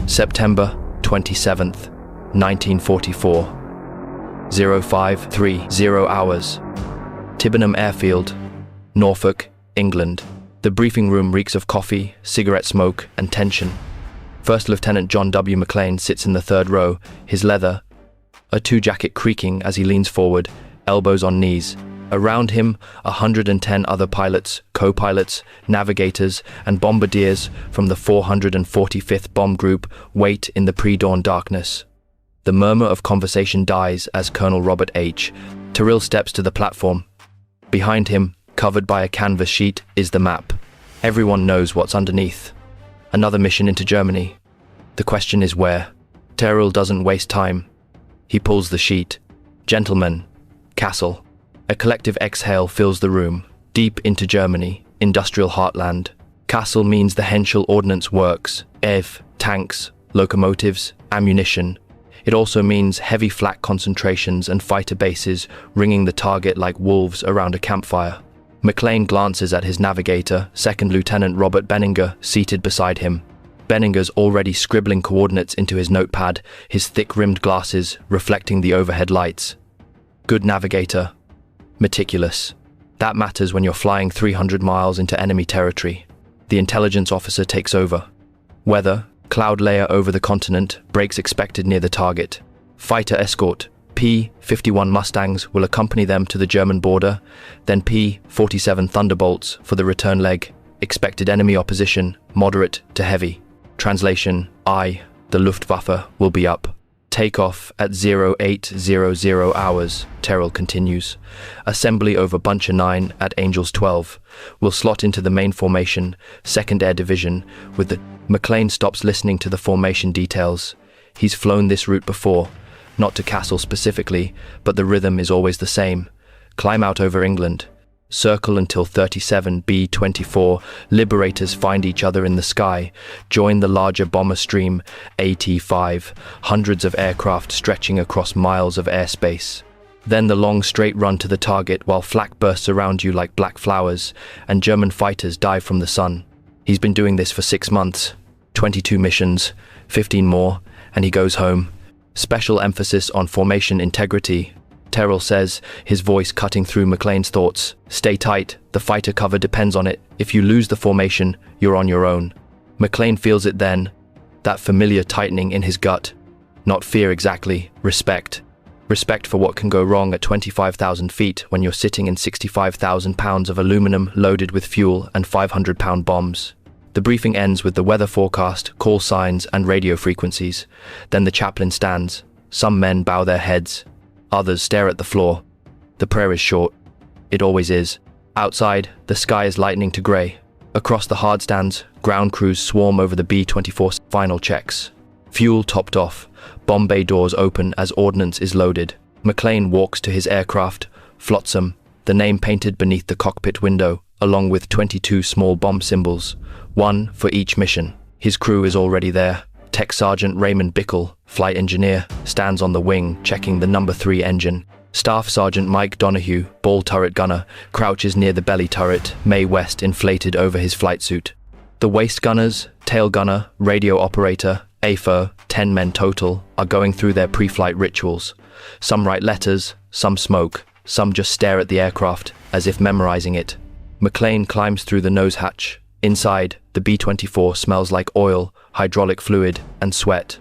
September 27th, 1944. 0530 hours. Tibbenham Airfield, Norfolk, England. The briefing room reeks of coffee, cigarette smoke, and tension. First Lieutenant John W. McLean sits in the third row, his leather, a two-jacket creaking as he leans forward, elbows on knees. Around him, 110 other pilots, co-pilots, navigators, and bombardiers from the 445th Bomb Group wait in the pre-dawn darkness. The murmur of conversation dies as Colonel Robert H. Tyrrell steps to the platform. Behind him, covered by a canvas sheet, is the map. Everyone knows what's underneath. Another mission into Germany. The question is where? Tyrrell doesn't waste time. He pulls the sheet. Gentlemen, Kassel. A collective exhale fills the room. Deep into Germany, industrial heartland. Kassel means the Henschel Ordnance Works, EV, tanks, locomotives, ammunition. It also means heavy flak concentrations and fighter bases ringing the target like wolves around a campfire. McLean glances at his navigator, Second Lieutenant Robert Benninger, seated beside him. Benninger's already scribbling coordinates into his notepad, his thick-rimmed glasses reflecting the overhead lights. Good navigator. Meticulous. That matters when you're flying 300 miles into enemy territory. The intelligence officer takes over. Weather, cloud layer over the continent, breaks expected near the target. Fighter escort, P-51 Mustangs will accompany them to the German border, then P-47 Thunderbolts for the return leg. Expected enemy opposition, moderate to heavy. Translation, the Luftwaffe will be up. Takeoff at 0800 hours, Tyrrell continues. Assembly over Buncher 9 at Angels 12. Will slot into the main formation, 2nd Air Division, with the... McLean stops listening to the formation details. He's flown this route before, not to Kassel specifically, but the rhythm is always the same. Climb out over England. Circle until 37 B-24 Liberators find each other in the sky. Join the larger bomber stream, AT-5, hundreds of aircraft stretching across miles of airspace. Then the long straight run to the target while flak bursts around you like black flowers, and German fighters dive from the sun. He's been doing this for 6 months, 22 missions, 15 more, and he goes home. Special emphasis on formation integrity. Tyrrell says, his voice cutting through McLean's thoughts. Stay tight, the fighter cover depends on it. If you lose the formation, you're on your own. McLean feels it then, that familiar tightening in his gut. Not fear exactly, respect. Respect for what can go wrong at 25,000 feet when you're sitting in 65,000 pounds of aluminum loaded with fuel and 500-pound bombs. The briefing ends with the weather forecast, call signs, and radio frequencies. Then the chaplain stands. Some men bow their heads. Others stare at the floor. The prayer is short. It always is. Outside, the sky is lightening to grey. Across the hardstands, ground crews swarm over the B-24's final checks. Fuel topped off. Bomb bay doors open as ordnance is loaded. McLean walks to his aircraft, Flotsam, the name painted beneath the cockpit window, along with 22 small bomb symbols, one for each mission. His crew is already there. Tech Sergeant Raymond Bickle, flight engineer, stands on the wing, checking the number 3 engine. Staff Sergeant Mike Donahue, ball turret gunner, crouches near the belly turret, Mae West inflated over his flight suit. The waist gunners, tail gunner, radio operator, AFO, 10 men total, are going through their pre-flight rituals. Some write letters, some smoke, some just stare at the aircraft, as if memorizing it. McLean climbs through the nose hatch. Inside, the B-24 smells like oil, hydraulic fluid, and sweat.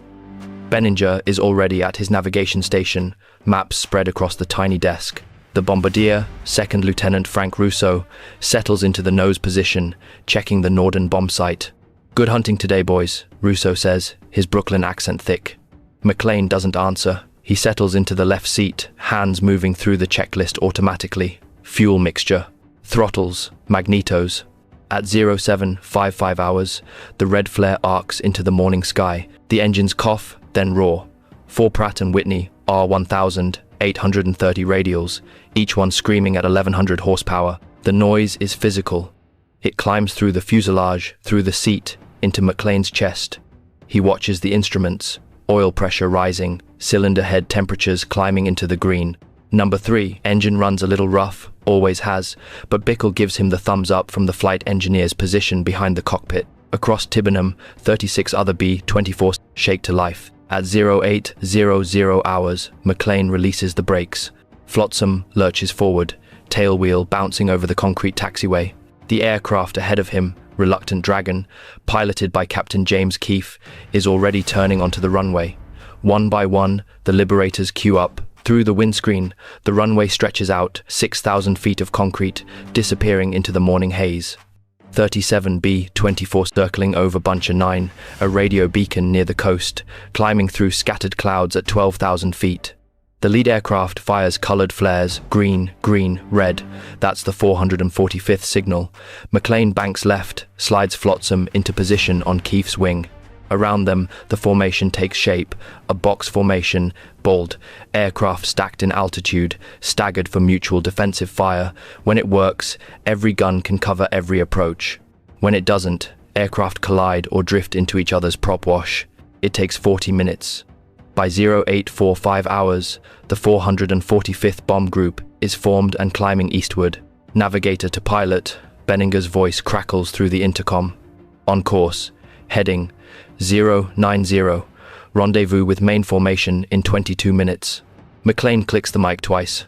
Benninger is already at his navigation station, maps spread across the tiny desk. The bombardier, Second Lieutenant Frank Russo, settles into the nose position, checking the Norden bomb site. Good hunting today, boys, Russo says, his Brooklyn accent thick. McLean doesn't answer. He settles into the left seat, hands moving through the checklist automatically. Fuel mixture, throttles, magnetos. At 0755 hours, the red flare arcs into the morning sky. The engines cough, then roar. 4 Pratt & Whitney R1000, 830 radials, each one screaming at 1100 horsepower. The noise is physical. It climbs through the fuselage, through the seat, into McLean's chest. He watches the instruments, oil pressure rising, cylinder head temperatures climbing into the green. Number 3, engine runs a little rough, always has, but Bickle gives him the thumbs up from the flight engineer's position behind the cockpit. Across Tibenham, 36 other B-24s shake to life. At 0800 hours, McLean releases the brakes. Flotsam lurches forward, tail wheel bouncing over the concrete taxiway. The aircraft ahead of him, Reluctant Dragon, piloted by Captain James Keefe, is already turning onto the runway. One by one, the Liberators queue up. Through the windscreen, the runway stretches out, 6,000 feet of concrete, disappearing into the morning haze. 37 B-24 circling over Buncher 9, a radio beacon near the coast, climbing through scattered clouds at 12,000 feet. The lead aircraft fires colored flares, green, green, red. That's the 445th signal. McLean banks left, slides Flotsam into position on Keefe's wing. Around them, the formation takes shape, a box formation, bold, aircraft stacked in altitude, staggered for mutual defensive fire. When it works, every gun can cover every approach. When it doesn't, aircraft collide or drift into each other's prop wash. It takes 40 minutes. By 0845 hours, the 445th Bomb Group is formed and climbing eastward. Navigator to pilot, Benninger's voice crackles through the intercom. On course, heading 090, rendezvous with main formation in 22 minutes. McLean clicks the mic twice.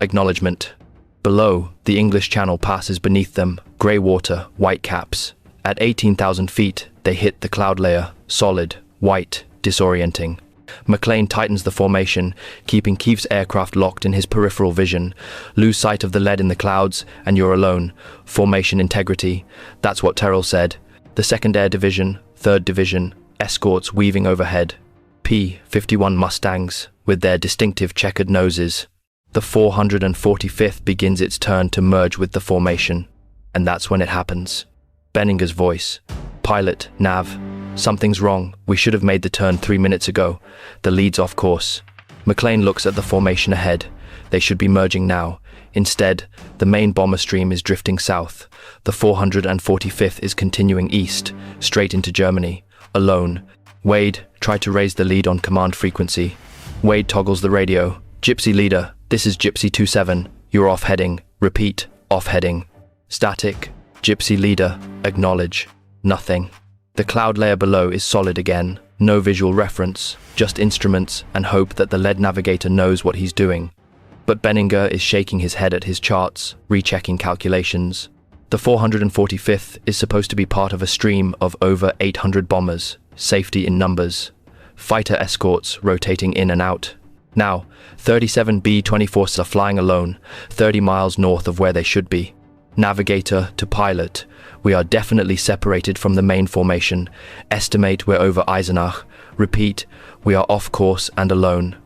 Acknowledgement. Below, the English Channel passes beneath them, grey water, white caps. At 18,000 feet, they hit the cloud layer, solid, white, disorienting. McLean tightens the formation, keeping Keefe's aircraft locked in his peripheral vision. Lose sight of the lead in the clouds, and you're alone. Formation integrity. That's what Terrell said. The 2nd Air Division, 3rd Division, escorts weaving overhead. P-51 Mustangs, with their distinctive checkered noses. The 445th begins its turn to merge with the formation. And that's when it happens. Benninger's voice. Pilot, nav. Something's wrong. We should have made the turn 3 minutes ago. The lead's off course. McLean looks at the formation ahead. They should be merging now. Instead, the main bomber stream is drifting south. The 445th is continuing east, straight into Germany. Alone. Wade, try to raise the lead on command frequency. Wade toggles the radio. Gypsy leader, this is Gypsy 27. You're off heading. Repeat, off heading. Static. Gypsy leader, acknowledge. Nothing. The cloud layer below is solid again. No visual reference, just instruments and hope that the lead navigator knows what he's doing. But Benninger is shaking his head at his charts, rechecking calculations. The 445th is supposed to be part of a stream of over 800 bombers, safety in numbers. Fighter escorts rotating in and out. Now, 37 B-24s are flying alone, 30 miles north of where they should be. Navigator to pilot. We are definitely separated from the main formation. Estimate we're over Eisenach. Repeat, we are off course and alone.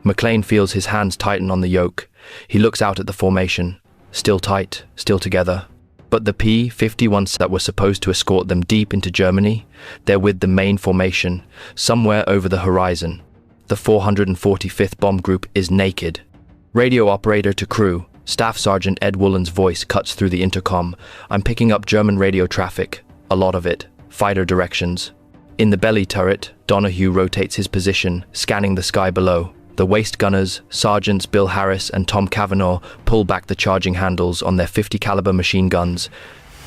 McLean feels his hands tighten on the yoke. He looks out at the formation. Still tight, still together. But the P-51s that were supposed to escort them deep into Germany, they're with the main formation, somewhere over the horizon. The 445th Bomb Group is naked. Radio operator to crew. Staff Sergeant Ed Woolen's voice cuts through the intercom. I'm picking up German radio traffic. A lot of it. Fighter directions. In the belly turret, Donahue rotates his position, scanning the sky below. The waist gunners, Sergeants Bill Harris and Tom Cavanaugh, pull back the charging handles on their 50 caliber machine guns.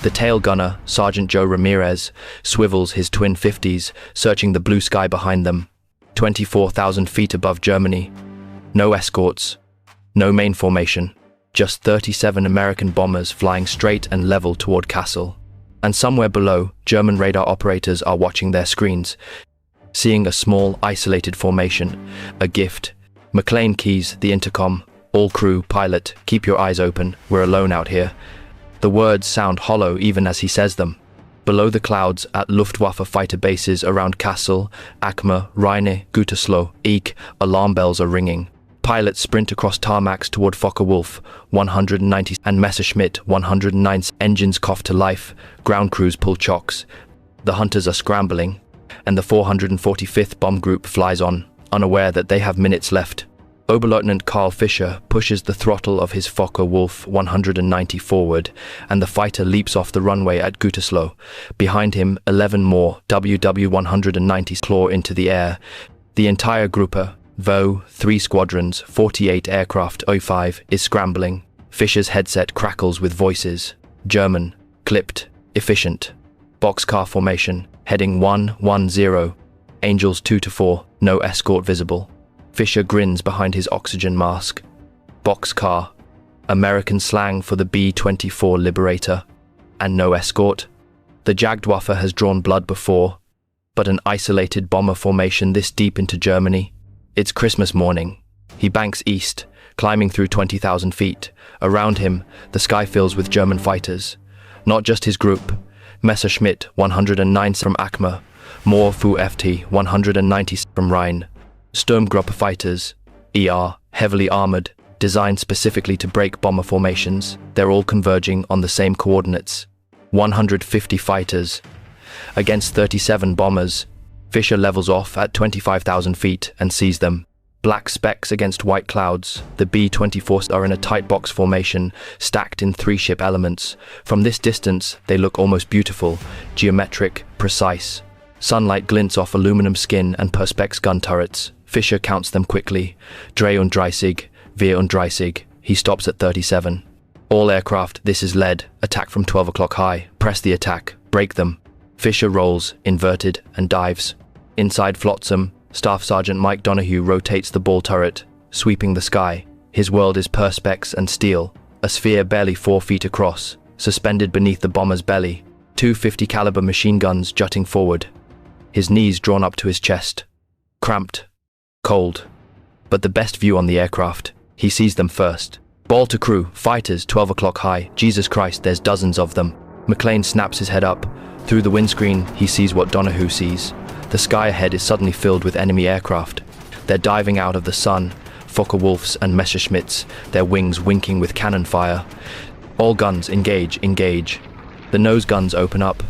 The tail gunner, Sergeant Joe Ramirez, swivels his twin 50s, searching the blue sky behind them. 24,000 feet above Germany. No escorts. No main formation. Just 37 American bombers flying straight and level toward Kassel. And somewhere below, German radar operators are watching their screens, seeing a small, isolated formation, a gift. McLean keys the intercom. All crew, pilot, keep your eyes open. We're alone out here. The words sound hollow even as he says them. Below the clouds, at Luftwaffe fighter bases around Kassel, Achmer, Rheine, Gütersloh, Eek, alarm bells are ringing. Pilots sprint across tarmacs toward Focke-Wulf, 190, and Messerschmitt, 109. Engines cough to life, ground crews pull chocks. The hunters are scrambling, and the 445th Bomb Group flies on, unaware that they have minutes left. Oberleutnant Karl Fischer pushes the throttle of his Focke-Wulf 190 forward, and the fighter leaps off the runway at Gütersloh. Behind him, 11 more WW-190s claw into the air. The entire Gruppe, VO, 3 squadrons, 48 aircraft, 05, is scrambling. Fischer's headset crackles with voices. German, clipped, efficient. Boxcar formation, heading 110. Angels 2-4, no escort visible. Fisher grins behind his oxygen mask. Boxcar, American slang for the B-24 Liberator. And no escort? The Jagdwaffe has drawn blood before, but an isolated bomber formation this deep into Germany? It's Christmas morning. He banks east, climbing through 20,000 feet. Around him, the sky fills with German fighters. Not just his group. Messerschmitt 109 from Achmer, more FT 190 from Rheine. Sturmgruppe fighters, ER, heavily armored, designed specifically to break bomber formations. They're all converging on the same coordinates. 150 fighters against 37 bombers. Fisher levels off at 25,000 feet and sees them. Black specks against white clouds. The B-24s are in a tight box formation, stacked in 3-ship elements. From this distance, they look almost beautiful, geometric, precise. Sunlight glints off aluminum skin and perspex gun turrets. Fisher counts them quickly. 33, 34. He stops at 37. All aircraft, this is lead. Attack from 12 o'clock high. Press the attack. Break them. Fisher rolls, inverted, and dives. Inside Flotsam, Staff Sergeant Mike Donahue rotates the ball turret, sweeping the sky. His world is perspex and steel, a sphere barely 4 feet across, suspended beneath the bomber's belly. 250 caliber machine guns jutting forward. His knees drawn up to his chest. Cramped. Cold. But the best view on the aircraft. He sees them first. Ball to crew, fighters, 12 o'clock high. Jesus Christ, there's dozens of them. McLean snaps his head up. Through the windscreen, he sees what Donahue sees. The sky ahead is suddenly filled with enemy aircraft. They're diving out of the sun, Focke-Wulfs and Messerschmitts, their wings winking with cannon fire. All guns, engage. The nose guns open up.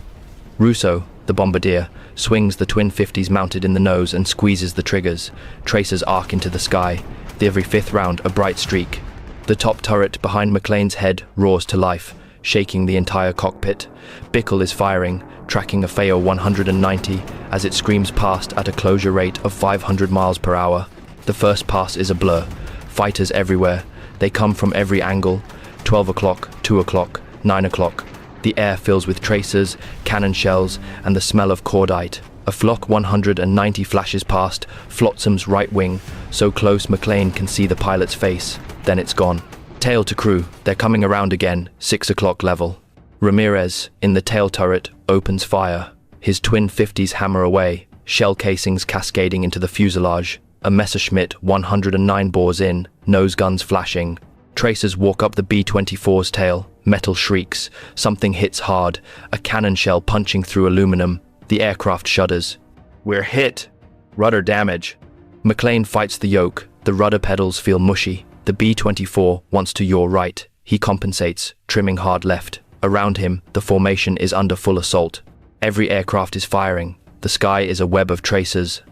Russo, the bombardier, swings the twin 50s mounted in the nose and squeezes the triggers. Tracers arc into the sky. The every 5th round, a bright streak. The top turret behind McLean's head roars to life, shaking the entire cockpit. Bickle is firing, tracking a FAO 190 as it screams past at a closure rate of 500 miles per hour. The first pass is a blur. Fighters everywhere. They come from every angle. 12 o'clock, 2 o'clock, 9 o'clock. The air fills with tracers, cannon shells, and the smell of cordite. A Flock 190 flashes past Flotsam's right wing, so close McLean can see the pilot's face. Then it's gone. Tail to crew. They're coming around again, 6 o'clock level. Ramirez, in the tail turret, opens fire. His twin 50s hammer away, shell casings cascading into the fuselage. A Messerschmitt 109 bores in, nose guns flashing. Tracers walk up the B-24's tail. Metal shrieks. Something hits hard. A cannon shell punching through aluminum. The aircraft shudders. We're hit. Rudder damage. McLean fights the yoke. The rudder pedals feel mushy. The B-24 wants to yaw right. He compensates, trimming hard left. Around him, the formation is under full assault. Every aircraft is firing. The sky is a web of tracers,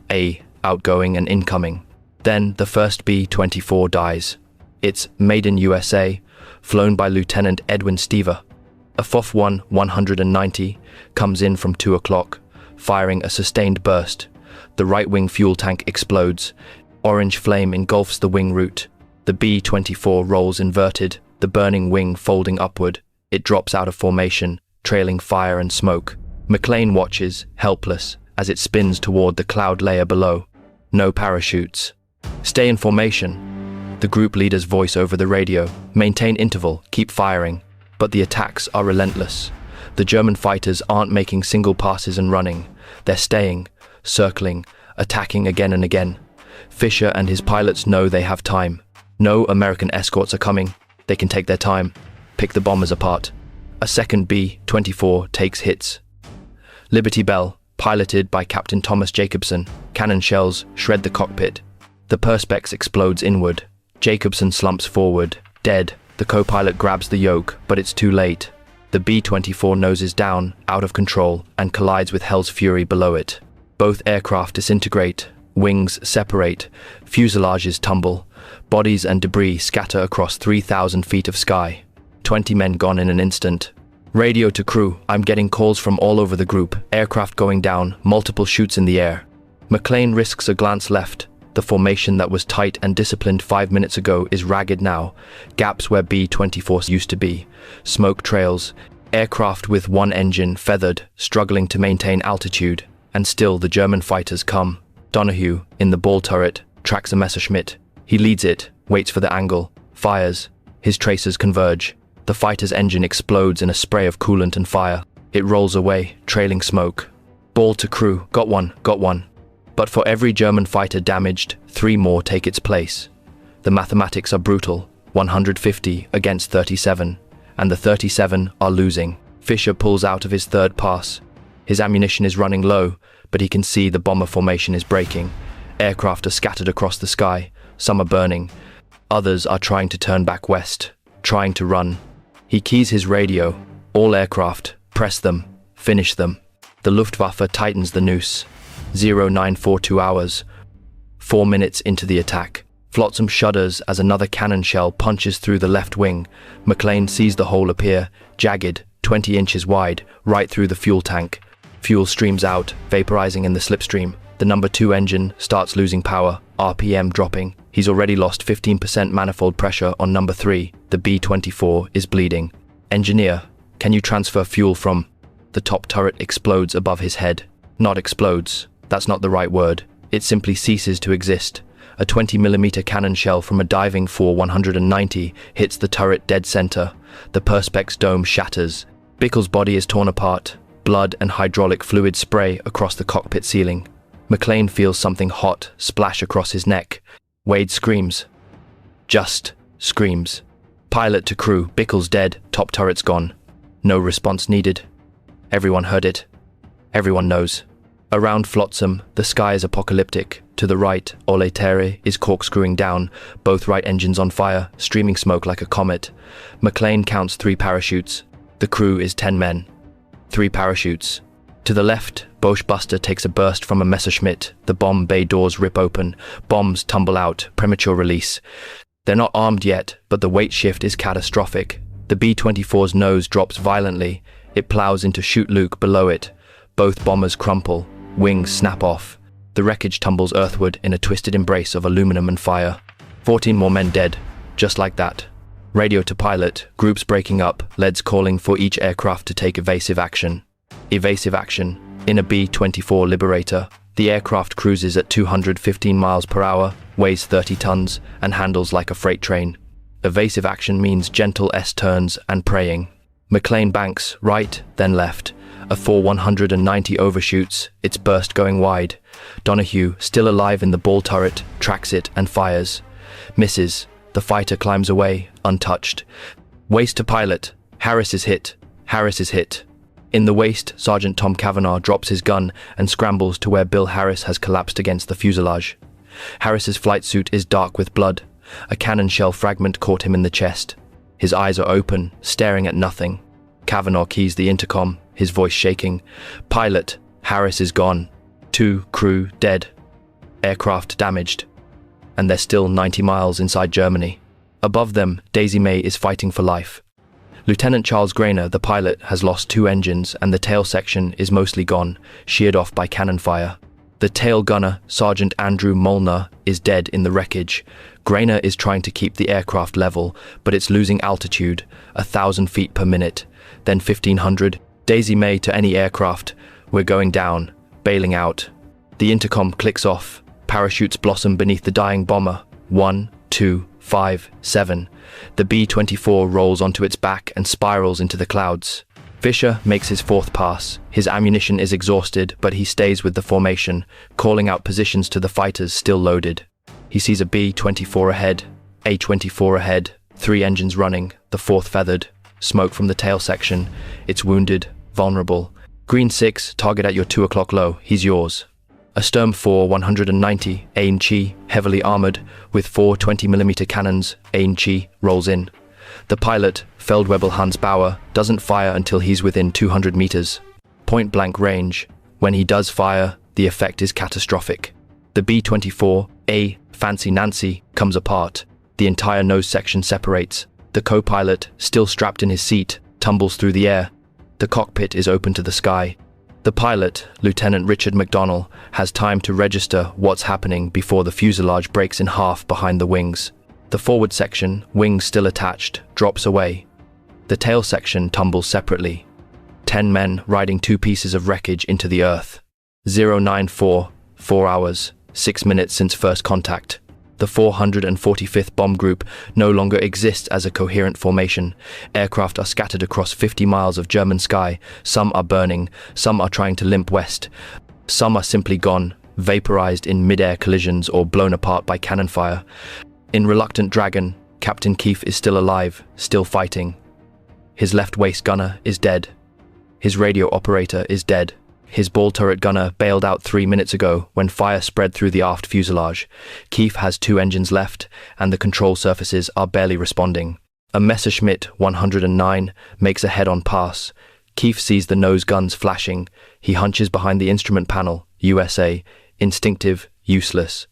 outgoing and incoming. Then the first B-24 dies. It's made in USA, flown by Lieutenant Edwin Stever. A FOF 190 comes in from 2 o'clock, firing a sustained burst. The right-wing fuel tank explodes. Orange flame engulfs the wing root. The B-24 rolls inverted, the burning wing folding upward. It drops out of formation, trailing fire and smoke. McLean watches, helpless, as it spins toward the cloud layer below. No parachutes. Stay in formation. The group leader's voice over the radio. Maintain interval, keep firing. But the attacks are relentless. The German fighters aren't making single passes and running. They're staying, circling, attacking again and again. Fisher and his pilots know they have time. No American escorts are coming. They can take their time. Pick the bombers apart. A second B-24 takes hits. Liberty Bell, piloted by Captain Thomas Jacobson. Cannon shells shred the cockpit. The perspex explodes inward. Jacobson slumps forward, dead. The co-pilot grabs the yoke, but it's too late. The B-24 noses down, out of control, and collides with Hell's Fury below it. Both aircraft disintegrate. Wings separate. Fuselages tumble. Bodies and debris scatter across 3,000 feet of sky. 20 men gone in an instant. Radio to crew. I'm getting calls from all over the group. Aircraft going down, multiple shoots in the air. McLean risks a glance left. The formation that was tight and disciplined 5 minutes ago is ragged now. Gaps where B-24s used to be. Smoke trails. Aircraft with one engine feathered, struggling to maintain altitude, and still the German fighters come. Donahue, in the ball turret, tracks a Messerschmitt. He leads it, waits for the angle, fires. His tracers converge. The fighter's engine explodes in a spray of coolant and fire. It rolls away, trailing smoke. Ball to crew, got one. But for every German fighter damaged, 3 more take its place. The mathematics are brutal, 150 against 37, and the 37 are losing. Fischer pulls out of his third pass. His ammunition is running low, but he can see the bomber formation is breaking. Aircraft are scattered across the sky, some are burning. Others are trying to turn back west, trying to run. He keys his radio. All aircraft, press them, finish them. The Luftwaffe tightens the noose. 0942 hours. 4 minutes into the attack. Flotsam shudders as another cannon shell punches through the left wing. McLean sees the hole appear, jagged, 20 inches wide, right through the fuel tank. Fuel streams out, vaporizing in the slipstream. The number 2 engine starts losing power, RPM dropping. He's already lost 15% manifold pressure on number 3. The B-24 is bleeding. Engineer, can you transfer fuel from... The top turret explodes above his head. Not explodes. That's not the right word. It simply ceases to exist. A 20mm cannon shell from a diving 4-190 hits the turret dead center. The perspex dome shatters. Bickle's body is torn apart. Blood and hydraulic fluid spray across the cockpit ceiling. McLean feels something hot splash across his neck. Wade screams. Just screams. Pilot to crew, Bickle's dead, top turret's gone. No response needed. Everyone heard it. Everyone knows. Around Flotsam, the sky is apocalyptic. To the right, Ole Terre is corkscrewing down, both right engines on fire, streaming smoke like a comet. McLean counts 3 parachutes. The crew is 10 men. 3 parachutes. To the left, Bosch Buster takes a burst from a Messerschmitt. The bomb bay doors rip open. Bombs tumble out, premature release. They're not armed yet, but the weight shift is catastrophic. The B-24's nose drops violently. It plows into chute luke below it. Both bombers crumple. Wings snap off. The wreckage tumbles earthward in a twisted embrace of aluminum and fire. 14 more men dead, just like that. Radio to pilot, groups breaking up, leads calling for each aircraft to take evasive action. Evasive action. In a B-24 Liberator, the aircraft cruises at 215 miles per hour, weighs 30 tons, and handles like a freight train. Evasive action means gentle S-turns and praying. McLean banks right, then left. A 4-190 overshoots, its burst going wide. Donahue, still alive in the ball turret, tracks it and fires. Misses. The fighter climbs away, untouched. Waist to pilot. Harris is hit. Harris is hit. In the waist, Sergeant Tom Kavanagh drops his gun and scrambles to where Bill Harris has collapsed against the fuselage. Harris's flight suit is dark with blood. A cannon shell fragment caught him in the chest. His eyes are open, staring at nothing. Kavanagh keys the intercom, his voice shaking. Pilot, Harris is gone. 2 crew dead. Aircraft damaged. And they're still 90 miles inside Germany. Above them, Daisy May is fighting for life. Lieutenant Charles Grainer, the pilot, has lost 2 engines and the tail section is mostly gone, sheared off by cannon fire. The tail gunner, Sergeant Andrew Molnar, is dead in the wreckage. Grainer is trying to keep the aircraft level, but it's losing altitude, 1,000 feet per minute, then 1,500. Daisy May to any aircraft. We're going down, bailing out. The intercom clicks off. Parachutes blossom beneath the dying bomber. 1, 2, 5, 7. The B-24 rolls onto its back and spirals into the clouds. Fischer makes his 4th pass. His ammunition is exhausted, but he stays with the formation, calling out positions to the fighters still loaded. He sees a B-24 ahead, A-24 ahead, 3 engines running, the 4th feathered. Smoke from the tail section. It's wounded, vulnerable. Green 6, target at your 2 o'clock low. He's yours. A Sturm 4-190, Ein-Chi, heavily armored, with 4 20mm cannons, Ein-Chi, rolls in. The pilot, Feldwebel Hans Bauer, doesn't fire until he's within 200 meters. Point-blank range. When he does fire, the effect is catastrophic. The B-24, A, Fancy Nancy, comes apart. The entire nose section separates. The co-pilot, still strapped in his seat, tumbles through the air. The cockpit is open to the sky. The pilot, Lieutenant Richard McDonnell, has time to register what's happening before the fuselage breaks in half behind the wings. The forward section, wings still attached, drops away. The tail section tumbles separately. 10 men riding 2 pieces of wreckage into the earth. 094, 4 hours, 6 minutes since first contact. The 445th Bomb Group no longer exists as a coherent formation. Aircraft are scattered across 50 miles of German sky. Some are burning, some are trying to limp west. Some are simply gone, vaporized in mid-air collisions or blown apart by cannon fire. In Reluctant Dragon, Captain Keefe is still alive, still fighting. His left waist gunner is dead. His radio operator is dead. His ball turret gunner bailed out 3 minutes ago when fire spread through the aft fuselage. Keefe has 2 engines left, and the control surfaces are barely responding. A Messerschmitt 109 makes a head-on pass. Keefe sees the nose guns flashing. He hunches behind the instrument panel. USA. Instinctive. Useless.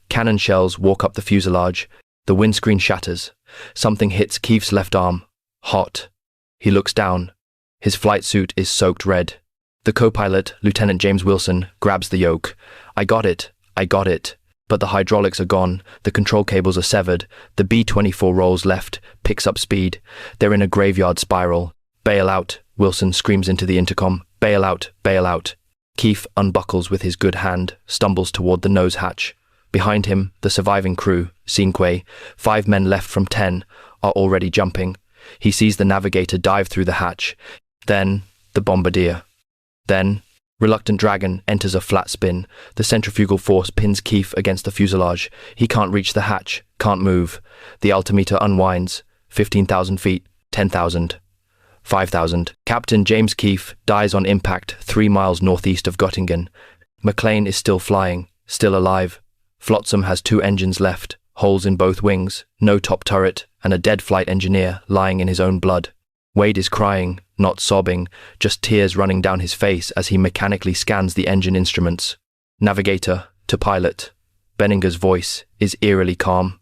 Cannon shells walk up the fuselage. The windscreen shatters. Something hits Keefe's left arm. Hot. He looks down. His flight suit is soaked red. The co-pilot, Lieutenant James Wilson, grabs the yoke. I got it. But the hydraulics are gone, the control cables are severed, the B-24 rolls left, picks up speed. They're in a graveyard spiral. Bail out, Wilson screams into the intercom. Bail out, bail out. Keefe unbuckles with his good hand, stumbles toward the nose hatch. Behind him, the surviving crew, Cinque, 5 men left from 10, are already jumping. He sees the navigator dive through the hatch. Then, the bombardier. Then, Reluctant Dragon enters a flat spin. The centrifugal force pins Keefe against the fuselage. He can't reach the hatch, can't move. The altimeter unwinds. 15,000 feet, 10,000, 5,000. Captain James Keefe dies on impact 3 miles northeast of Göttingen. McLean is still flying, still alive. Flotsam has 2 engines left, holes in both wings, no top turret, and a dead flight engineer lying in his own blood. Wade is crying, not sobbing, just tears running down his face as he mechanically scans the engine instruments. Navigator to pilot. Benninger's voice is eerily calm.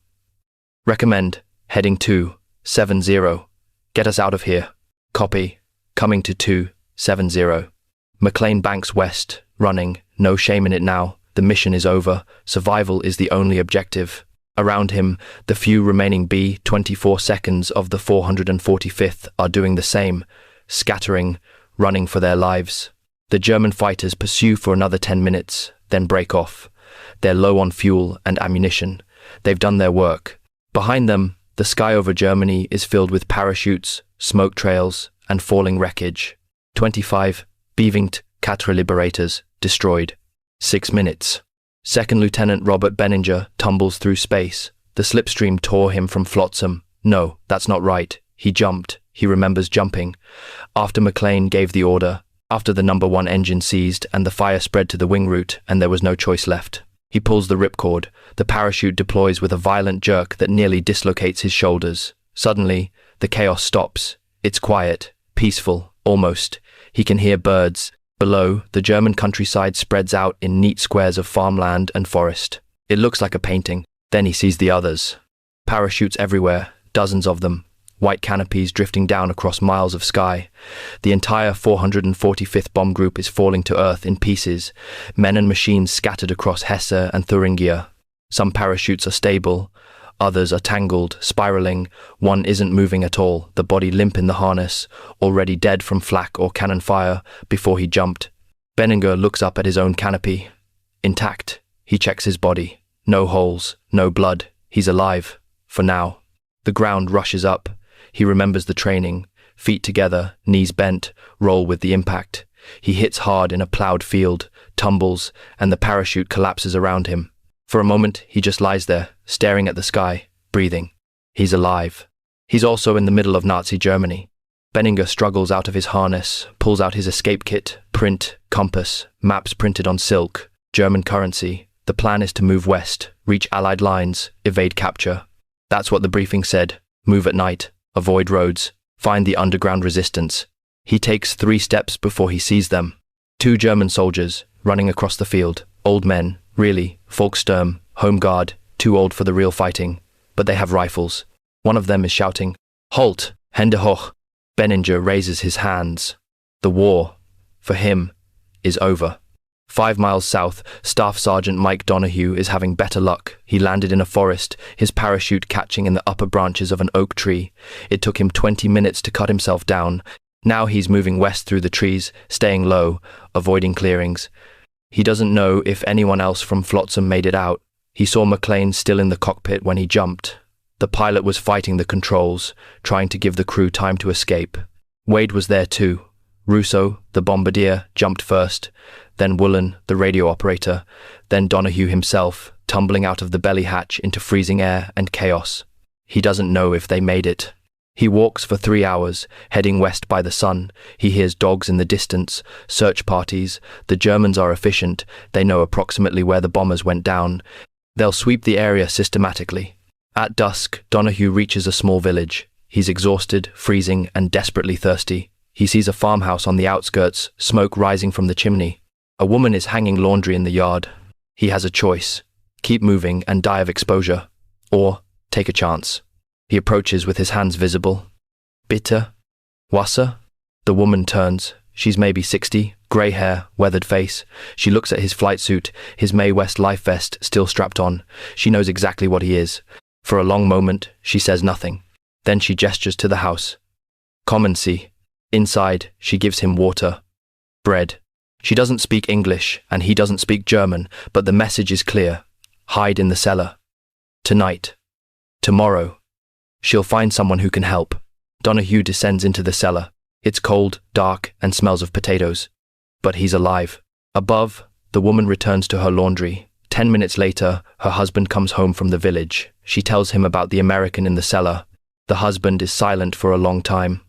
Recommend, heading 270. Get us out of here. Copy, coming to 270. McLean banks west, running, no shame in it now. The mission is over, survival is the only objective. Around him, the few remaining B-24 seconds of the 445th are doing the same, scattering, running for their lives. The German fighters pursue for another 10 minutes, then break off. They're low on fuel and ammunition. They've done their work. Behind them, the sky over Germany is filled with parachutes, smoke trails, and falling wreckage. 25 B-24 Liberators destroyed. 6 minutes. Second Lieutenant Robert Benninger tumbles through space. The slipstream tore him from Flotsam. No, that's not right. He jumped. He remembers jumping. After McLean gave the order, after the number 1 engine seized and the fire spread to the wing route and there was no choice left. He pulls the ripcord. The parachute deploys with a violent jerk that nearly dislocates his shoulders. Suddenly, the chaos stops. It's quiet, peaceful, almost. He can hear birds. Below, the German countryside spreads out in neat squares of farmland and forest. It looks like a painting. Then he sees the others. Parachutes everywhere, dozens of them. White canopies drifting down across miles of sky. The entire 445th Bomb Group is falling to earth in pieces. Men and machines scattered across Hesse and Thuringia. Some parachutes are stable. Others are tangled, spiraling. One isn't moving at all, the body limp in the harness, already dead from flak or cannon fire before he jumped. Benninger looks up at his own canopy. Intact. He checks his body. No holes, no blood. He's alive. For now. The ground rushes up. He remembers the training. Feet together, knees bent, roll with the impact. He hits hard in a plowed field, tumbles, and the parachute collapses around him. For a moment, he just lies there, staring at the sky, breathing. He's alive. He's also in the middle of Nazi Germany. Benninger struggles out of his harness, pulls out his escape kit, print, compass, maps printed on silk, German currency. The plan is to move west, reach Allied lines, evade capture. That's what the briefing said. Move at night, avoid roads, find the underground resistance. He takes 3 steps before he sees them. 2 German soldiers, running across the field, old men. Really, Volkssturm, Home Guard, too old for the real fighting. But they have rifles. One of them is shouting, "Halt! Hände hoch!" Benninger raises his hands. The war, for him, is over. 5 miles south, Staff Sergeant Mike Donahue is having better luck. He landed in a forest, his parachute catching in the upper branches of an oak tree. It took him 20 minutes to cut himself down. Now he's moving west through the trees, staying low, avoiding clearings. He doesn't know if anyone else from Flotsam made it out. He saw McLean still in the cockpit when he jumped. The pilot was fighting the controls, trying to give the crew time to escape. Wade was there too. Russo, the bombardier, jumped first, then Woolen, the radio operator, then Donahue himself, tumbling out of the belly hatch into freezing air and chaos. He doesn't know if they made it. He walks for 3 hours, heading west by the sun. He hears dogs in the distance, search parties. The Germans are efficient. They know approximately where the bombers went down. They'll sweep the area systematically. At dusk, Donahue reaches a small village. He's exhausted, freezing, and desperately thirsty. He sees a farmhouse on the outskirts, smoke rising from the chimney. A woman is hanging laundry in the yard. He has a choice: keep moving and die of exposure, or take a chance. He approaches with his hands visible. Bitte? Wasser? The woman turns. She's maybe 60, grey hair, weathered face. She looks at his flight suit, his Mae West life vest still strapped on. She knows exactly what he is. For a long moment, she says nothing. Then she gestures to the house. Come and see. Inside, she gives him water. Bread. She doesn't speak English, and he doesn't speak German, but the message is clear. Hide in the cellar. Tonight. Tomorrow. She'll find someone who can help. Donahue descends into the cellar. It's cold, dark, and smells of potatoes. But he's alive. Above, the woman returns to her laundry. 10 minutes later, her husband comes home from the village. She tells him about the American in the cellar. The husband is silent for a long time.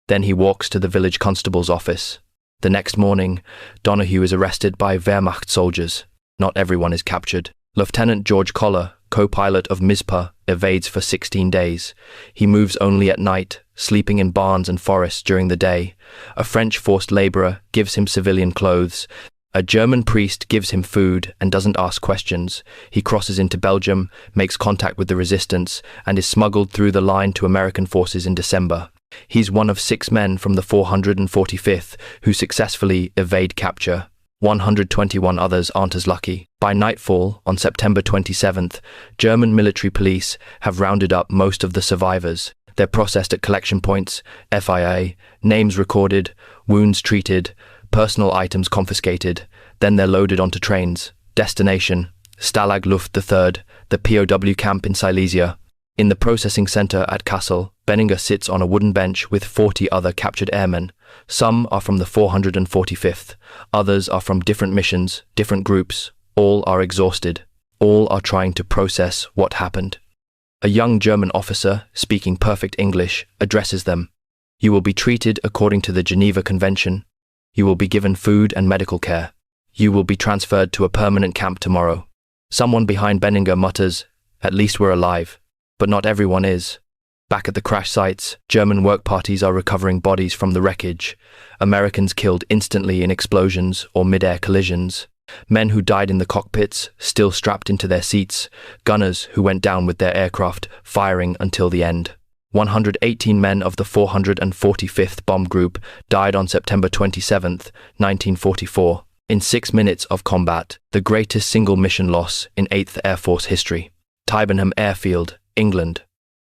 Then he walks to the village constable's office. The next morning, Donahue is arrested by Wehrmacht soldiers. Not everyone is captured. Lieutenant George Koller, co-pilot of Mizpah, evades for 16 days. He moves only at night, sleeping in barns and forests during the day. A French forced laborer gives him civilian clothes. A German priest gives him food and doesn't ask questions. He crosses into Belgium, makes contact with the resistance, and is smuggled through the line to American forces in December. He's one of 6 men from the 445th who successfully evade capture. 121 others aren't as lucky. By nightfall, on September 27th, German military police have rounded up most of the survivors. They're processed at collection points, FIA, names recorded, wounds treated, personal items confiscated. Then they're loaded onto trains. Destination: Stalag Luft III, the POW camp in Silesia. In the processing center at Kassel, Benninger sits on a wooden bench with 40 other captured airmen. Some are from the 445th, others are from different missions, different groups. All are exhausted. All are trying to process what happened. A young German officer, speaking perfect English, addresses them. You will be treated according to the Geneva Convention. You will be given food and medical care. You will be transferred to a permanent camp tomorrow. Someone behind Benninger mutters, "At least we're alive." But not everyone is. Back at the crash sites, German work parties are recovering bodies from the wreckage. Americans killed instantly in explosions or mid-air collisions. Men who died in the cockpits, still strapped into their seats. Gunners who went down with their aircraft, firing until the end. 118 men of the 445th Bomb Group died on September 27, 1944, in 6 minutes of combat, the greatest single mission loss in 8th Air Force history. Tybenham Airfield, England.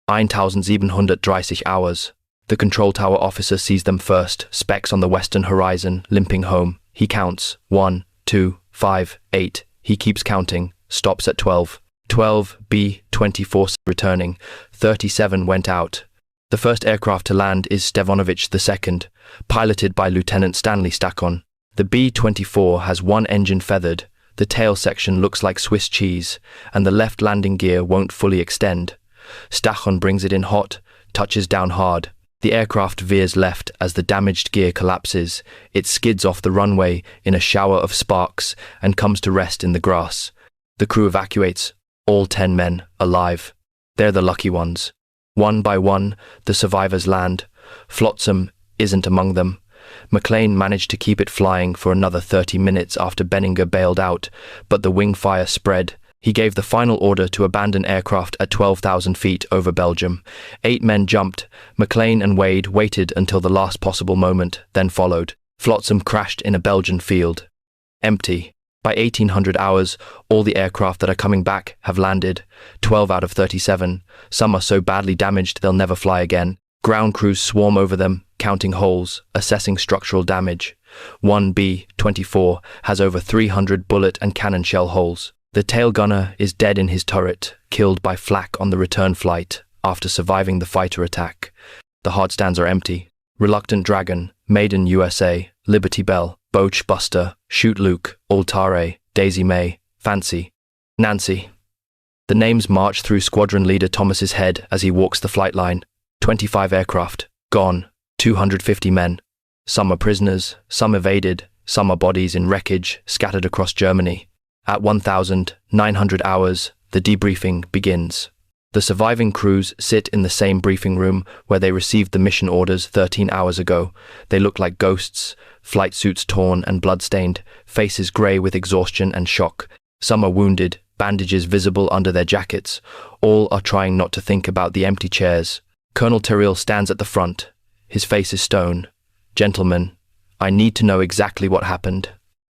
1730 hours. The control tower officer sees them first, specks on the western horizon, limping home. He counts. 1, 2, 5, 8. He keeps counting, stops at 12. 12 B-24 returning. 37 went out. The first aircraft to land is Stevanovich II, piloted by Lieutenant Stanley Stachon. The B-24 has one engine feathered. The tail section looks like Swiss cheese, and the left landing gear won't fully extend. Stachon brings it in hot, touches down hard. The aircraft veers left as the damaged gear collapses. It skids off the runway in a shower of sparks and comes to rest in the grass. The crew evacuates, all 10 men alive. They're the lucky ones. One by one, the survivors land. Flotsam isn't among them. McLean managed to keep it flying for another 30 minutes after Benninger bailed out, but the wing fire spread. He gave the final order to abandon aircraft at 12,000 feet over Belgium. 8 men jumped. McLean and Wade waited until the last possible moment, then followed. Flotsam crashed in a Belgian field. Empty. By 1800 hours, all the aircraft that are coming back have landed, 12 out of 37. Some are so badly damaged they'll never fly again. Ground crews swarm over them, counting holes, assessing structural damage. One B-24 has over 300 bullet and cannon shell holes. The tail gunner is dead in his turret, killed by flak on the return flight after surviving the fighter attack. The hardstands are empty. Reluctant Dragon, Maiden USA, Liberty Bell, Boach Buster, Shoot Luke, Altare, Daisy May, Fancy, Nancy. The names march through squadron leader Thomas's head as he walks the flight line. 25 aircraft, gone, 250 men. Some are prisoners, some evaded, some are bodies in wreckage scattered across Germany. At 1,900 hours, the debriefing begins. The surviving crews sit in the same briefing room where they received the mission orders 13 hours ago. They look like ghosts, flight suits torn and blood-stained, faces grey with exhaustion and shock. Some are wounded, bandages visible under their jackets. All are trying not to think about the empty chairs. Colonel Terrell stands at the front. His face is stone. Gentlemen, I need to know exactly what happened.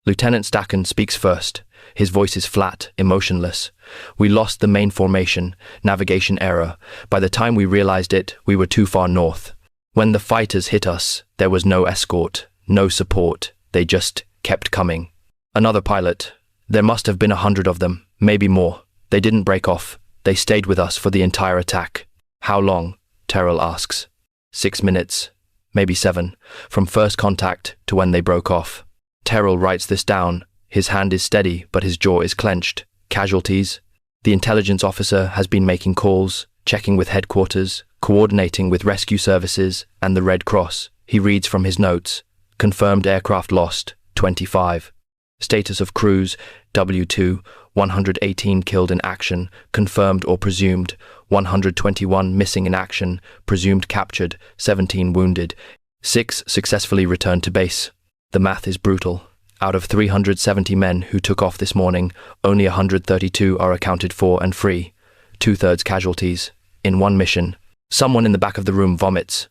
Lieutenant Stacken speaks first. His voice is flat, emotionless. We lost the main formation, navigation error. By the time we realized it, we were too far north. When the fighters hit us, there was no escort, no support. They just kept coming. Another pilot. There must have been 100 of them, maybe more. They didn't break off. They stayed with us for the entire attack. How long? Terrell asks. 6 minutes, maybe 7, from first contact to when they broke off. Terrell writes this down. His hand is steady, but his jaw is clenched. Casualties. The intelligence officer has been making calls, checking with headquarters, coordinating with rescue services and the Red Cross. He reads from his notes. Confirmed aircraft lost, 25. Status of crews, W2, 118 killed in action, confirmed or presumed, 121 missing in action, presumed captured, 17 wounded, 6 successfully returned to base. The math is brutal. Out of 370 men who took off this morning, only 132 are accounted for and free. 2/3 casualties. In one mission. Someone in the back of the room vomits.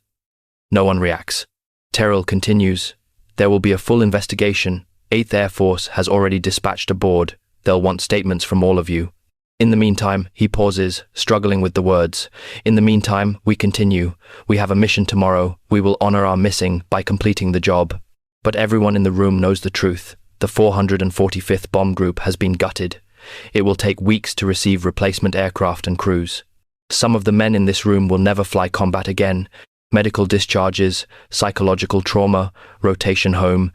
No one reacts. Terrell continues. There will be a full investigation. 8th Air Force has already dispatched a board. They'll want statements from all of you. In the meantime, he pauses, struggling with the words. In the meantime, we continue. We have a mission tomorrow. We will honor our missing by completing the job. But everyone in the room knows the truth. The 445th Bomb Group has been gutted. It will take weeks to receive replacement aircraft and crews. Some of the men in this room will never fly combat again. Medical discharges, psychological trauma, rotation home.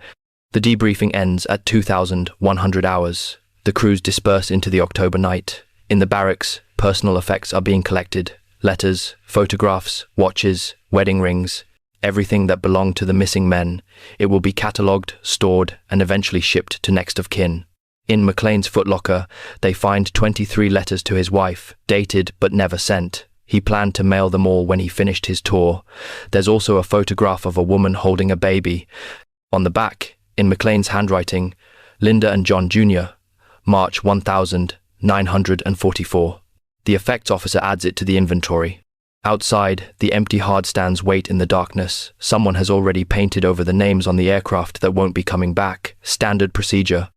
The debriefing ends at 2,100 hours. The crews disperse into the October night. In the barracks, personal effects are being collected. Letters, photographs, watches, wedding rings. Everything that belonged to the missing men. It will be catalogued, stored, and eventually shipped to next of kin. In McLean's footlocker, they find 23 letters to his wife, dated but never sent. He planned to mail them all when he finished his tour. There's also a photograph of a woman holding a baby. On the back, in McLean's handwriting, Linda and John Jr., March 1944. The effects officer adds it to the inventory. Outside, the empty hardstands wait in the darkness. Someone has already painted over the names on the aircraft that won't be coming back. Standard procedure.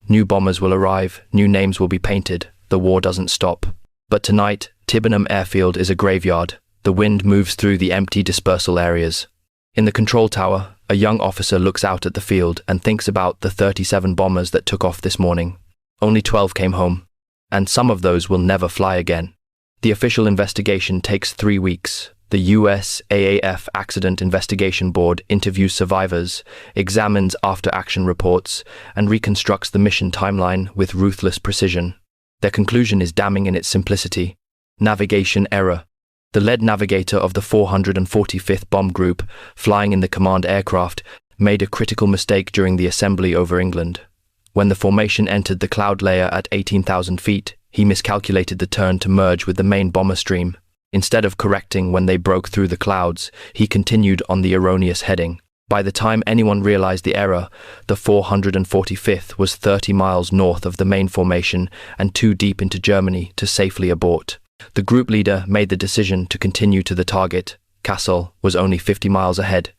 New bombers will arrive, new names will be painted. The war doesn't stop. But tonight, Tibbenham Airfield is a graveyard. The wind moves through the empty dispersal areas. In the control tower, a young officer looks out at the field and thinks about the 37 bombers that took off this morning. Only 12 came home, and some of those will never fly again. The official investigation takes 3 weeks. The US AAF Accident Investigation Board interviews survivors, examines after-action reports, and reconstructs the mission timeline with ruthless precision. Their conclusion is damning in its simplicity. Navigation error. The lead navigator of the 445th Bomb Group, flying in the command aircraft, made a critical mistake during the assembly over England. When the formation entered the cloud layer at 18,000 feet, he miscalculated the turn to merge with the main bomber stream. Instead of correcting when they broke through the clouds, he continued on the erroneous heading. By the time anyone realized the error, the 445th was 30 miles north of the main formation and too deep into Germany to safely abort. The group leader made the decision to continue to the target. Kassel was only 50 miles ahead.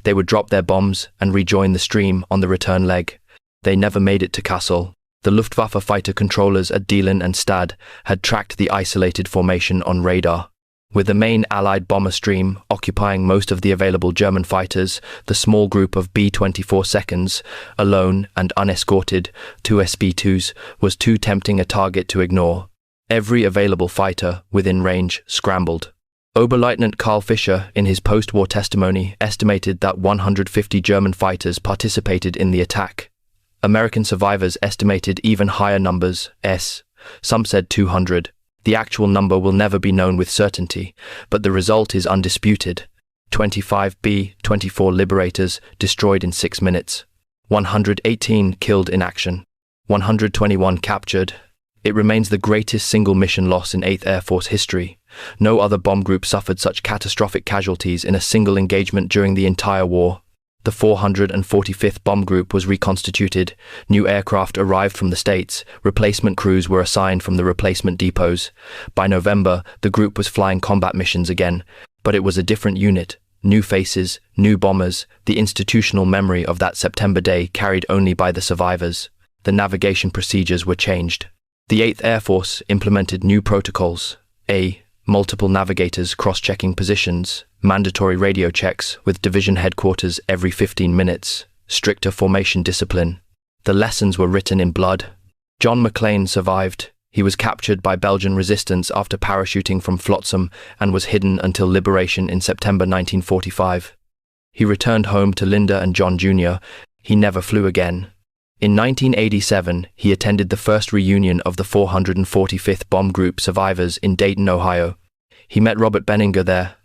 They would drop their bombs and rejoin the stream on the return leg. They never made it to Kassel. The Luftwaffe fighter controllers at Diehl and Stade had tracked the isolated formation on radar. With the main Allied bomber stream occupying most of the available German fighters, the small group of B-24 seconds, alone and unescorted, 2 SB-2s, was too tempting a target to ignore. Every available fighter within range scrambled. Oberleutnant Karl Fischer, in his post-war testimony, estimated that 150 German fighters participated in the attack. American survivors estimated even higher numbers, some said 200. The actual number will never be known with certainty, but the result is undisputed. 25 B-24 Liberators destroyed in 6 minutes. 118 killed in action. 121 captured. It remains the greatest single mission loss in 8th Air Force history. No other bomb group suffered such catastrophic casualties in a single engagement during the entire war. The 445th Bomb Group was reconstituted, new aircraft arrived from the States, replacement crews were assigned from the replacement depots. By November, the group was flying combat missions again, but it was a different unit. New faces, new bombers, the institutional memory of that September day carried only by the survivors. The navigation procedures were changed. The 8th Air Force implemented new protocols. Multiple navigators cross-checking positions, mandatory radio checks with division headquarters every 15 minutes, stricter formation discipline. The lessons were written in blood. John McClane survived. He was captured by Belgian resistance after parachuting from Flotsam and was hidden until liberation in September 1945. He returned home to Linda and John Jr. He never flew again. In 1987, he attended the first reunion of the 445th Bomb Group survivors in Dayton, Ohio. He met Robert Benninger there.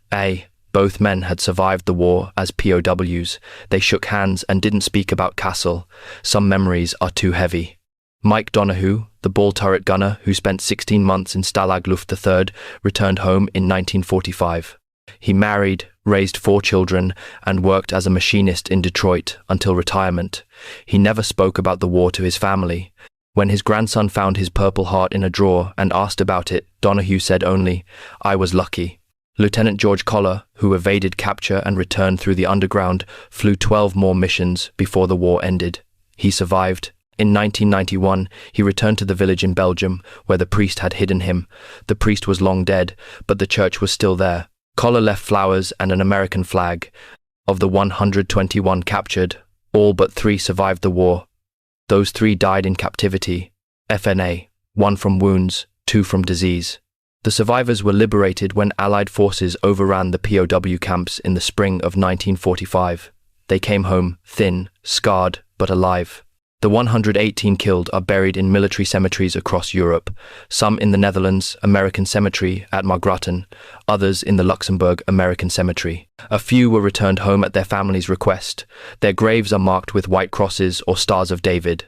Both men had survived the war as POWs. They shook hands and didn't speak about Kassel. Some memories are too heavy. Mike Donahue, the ball turret gunner who spent 16 months in Stalag Luft III, returned home in 1945. He married, raised 4 children, and worked as a machinist in Detroit until retirement. He never spoke about the war to his family. When his grandson found his Purple Heart in a drawer and asked about it, Donahue said only, "I was lucky." Lieutenant George Koller, who evaded capture and returned through the underground, flew 12 more missions before the war ended. He survived. In 1991, he returned to the village in Belgium, where the priest had hidden him. The priest was long dead, but the church was still there. Koller left flowers and an American flag. Of the 121 captured, all but 3 survived the war. Those 3 died in captivity. FNA, 1 from wounds, 2 from disease. The survivors were liberated when Allied forces overran the POW camps in the spring of 1945. They came home thin, scarred, but alive. The 118 killed are buried in military cemeteries across Europe, some in the Netherlands American Cemetery at Margraten, others in the Luxembourg American Cemetery. A few were returned home at their family's request. Their graves are marked with white crosses or stars of David.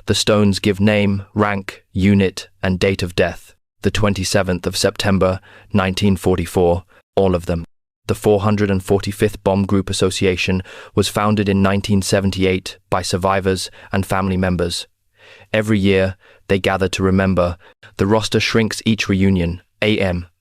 The stones give name, rank, unit, and date of death. The 27th of September, 1944, all of them. The 445th Bomb Group Association was founded in 1978 by survivors and family members. Every year, they gather to remember. The roster shrinks each reunion.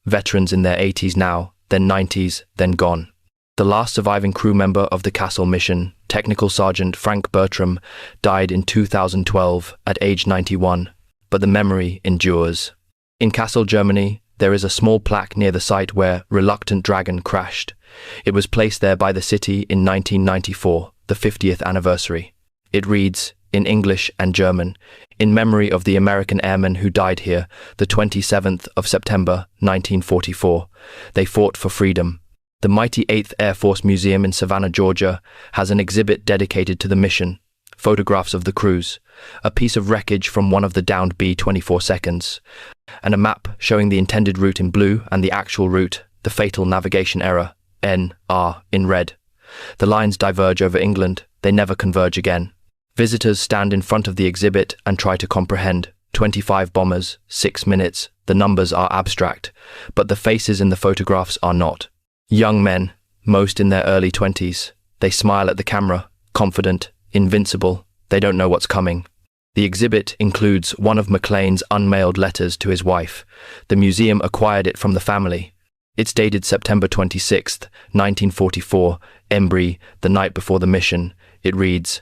Veterans in their 80s now, then 90s, then gone. The last surviving crew member of the Kassel mission, Technical Sergeant Frank Bertram, died in 2012 at age 91, but the memory endures. In Kassel, Germany, there is a small plaque near the site where Reluctant Dragon crashed. It was placed there by the city in 1994, the 50th anniversary. It reads, in English and German, in memory of the American airmen who died here, the 27th of September, 1944. They fought for freedom. The mighty 8th Air Force Museum in Savannah, Georgia, has an exhibit dedicated to the mission. Photographs of the crews, a piece of wreckage from one of the downed B-24 seconds, and a map showing the intended route in blue and the actual route, the fatal navigation error, NR, in red. The lines diverge over England, they never converge again. Visitors stand in front of the exhibit and try to comprehend. 25 bombers, 6 minutes, the numbers are abstract, but the faces in the photographs are not. Young men, most in their early 20s, they smile at the camera, confident, invincible, they don't know what's coming. The exhibit includes one of McClane's unmailed letters to his wife. The museum acquired it from the family. It's dated September 26, 1944, Embry, the night before the mission. It reads,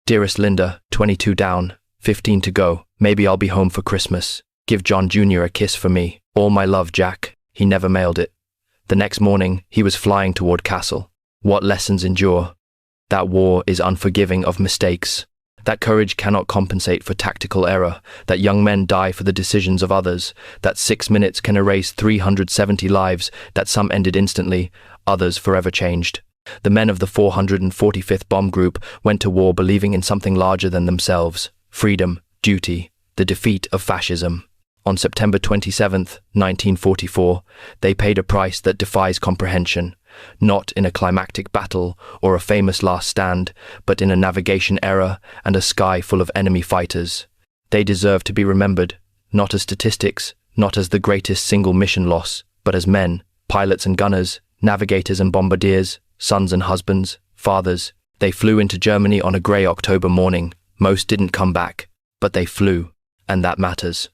Dearest Linda, 22 down, 15 to go. Maybe I'll be home for Christmas. Give John Jr. a kiss for me. All my love, Jack. He never mailed it. The next morning, he was flying toward Kassel. What lessons endure? That war is unforgiving of mistakes. That courage cannot compensate for tactical error. That young men die for the decisions of others. That 6 minutes can erase 370 lives. That some ended instantly, others forever changed. The men of the 445th Bomb Group went to war believing in something larger than themselves. Freedom, duty, the defeat of fascism. On September 27, 1944, they paid a price that defies comprehension, not in a climactic battle or a famous last stand, but in a navigation error and a sky full of enemy fighters. They deserve to be remembered, not as statistics, not as the greatest single mission loss, but as men, pilots and gunners, navigators and bombardiers, sons and husbands, fathers. They flew into Germany on a grey October morning. Most didn't come back, but they flew, and that matters.